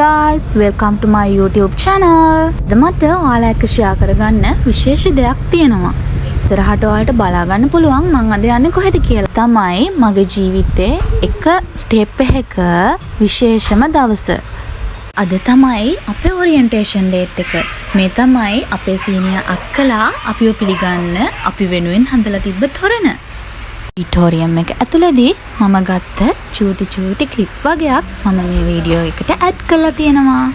guys, welcome to my YouTube channel. අද මට ඔයාලා එක්ක share කරගන්න විශේෂ දෙයක් තියෙනවා. ඉතරහට ඔයාලට බලා ගන්න පුළුවන් මම අද යන්නේ කොහෙද කියලා. තමයි මගේ ජීවිතේ එක ස්ටෙප් එකක විශේෂම දවස. අද තමයි අපේ orientation date එක. මේ තමයි අපේ සීනියර් අක්කලා අපිව පිළිගන්න අපි වෙනුවෙන් හදලා තිබ්බ තොරණ. ට්‍යුටෝරියම් එක ඇතුළේදී මම ගත්ත චූටි ක්ලිප් වගේක් මම මේ වීඩියෝ එකට ඇඩ් කරලා තියෙනවා.